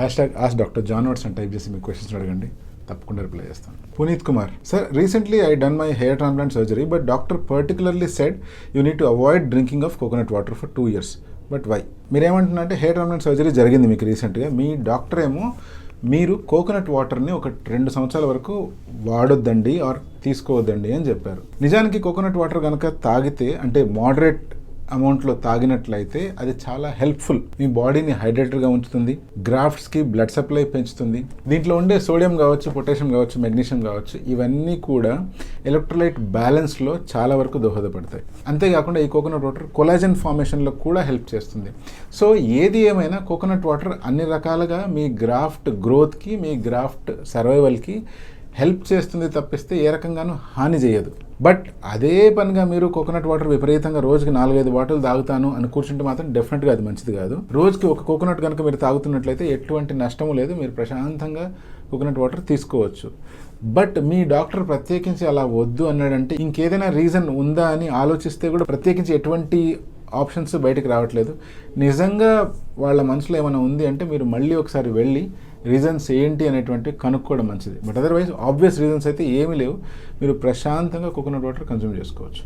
Hash ask doctor John Watts అని type చేసి మీ క్వశ్చన్స్ అడగండి, తప్పకుండా రిప్లై చేస్తాను. Puneet Kumar sir, recently I done my hair transplant surgery but doctor particularly said you need to avoid drinking of coconut water for 2 years. But why? మీరేమంటున్నారంటే hair transplant surgery జరిగింది మీకు రీసెంట్గా, మీ డాక్టర్ ఏమో మీరు కోకోనట్ వాటర్ని ఒక 2 సంవత్సరాల వరకు వాడొద్దండి ఆర్ తీసుకోవద్దండి అని చెప్పారు. నిజానికి కోకోనట్ వాటర్ కనుక తాగితే, అంటే మోడరేట్ అమౌంట్లో తాగినట్లయితే అది చాలా హెల్ప్ఫుల్. మీ బాడీని హైడ్రేటెడ్గా ఉంచుతుంది, గ్రాఫ్ట్స్కి బ్లడ్ సప్లై పెంచుతుంది. దీంట్లో ఉండే సోడియం కావచ్చు, పొటాషియం కావచ్చు, మెగ్నీషియం కావచ్చు, ఇవన్నీ కూడా ఎలక్ట్రోలైట్ బ్యాలెన్స్లో చాలా వరకు దోహదపడతాయి. అంతేకాకుండా ఈ కోకోనట్ వాటర్ కొలాజన్ ఫార్మేషన్లో కూడా హెల్ప్ చేస్తుంది. సో ఏది ఏమైనా కోకోనట్ వాటర్ అన్ని రకాలుగా మీ గ్రాఫ్ట్ గ్రోత్కి, మీ గ్రాఫ్ట్ సర్వైవల్కి హెల్ప్ చేస్తుంది తప్పిస్తే ఏ రకంగానూ హాని చేయదు. బట్ అదే పనిగా మీరు కోకోనట్ వాటర్ విపరీతంగా రోజుకి 4-5 బాటిల్ తాగుతాను అని కూర్చుంటే మాత్రం డెఫినెట్గా అది మంచిది కాదు. రోజుకి ఒక కోకోనట్ కనుక మీరు తాగుతున్నట్లయితే ఎటువంటి నష్టము లేదు, మీరు ప్రశాంతంగా కోకోనట్ వాటర్ తీసుకోవచ్చు. బట్ మీ డాక్టర్ ప్రత్యేకించి అలా వద్దు అన్నాడంటే ఇంకేదైనా రీజన్ ఉందా అని ఆలోచిస్తే కూడా ప్రత్యేకించి ఎటువంటి ఆప్షన్స్ బయటకు రావట్లేదు. నిజంగా వాళ్ళ మనసులో ఏమైనా ఉంది అంటే మీరు మళ్ళీ ఒకసారి వెళ్ళి రీజన్స్ ఏంటి అనేటువంటి కనుక్కోవడం మంచిది. బట్ అదర్వైజ్ ఆబ్వియస్ రీజన్స్ అయితే ఏమీ లేవు, మీరు ప్రశాంతంగా కోకోనట్ వాటర్ కన్జ్యూమ్ చేసుకోవచ్చు.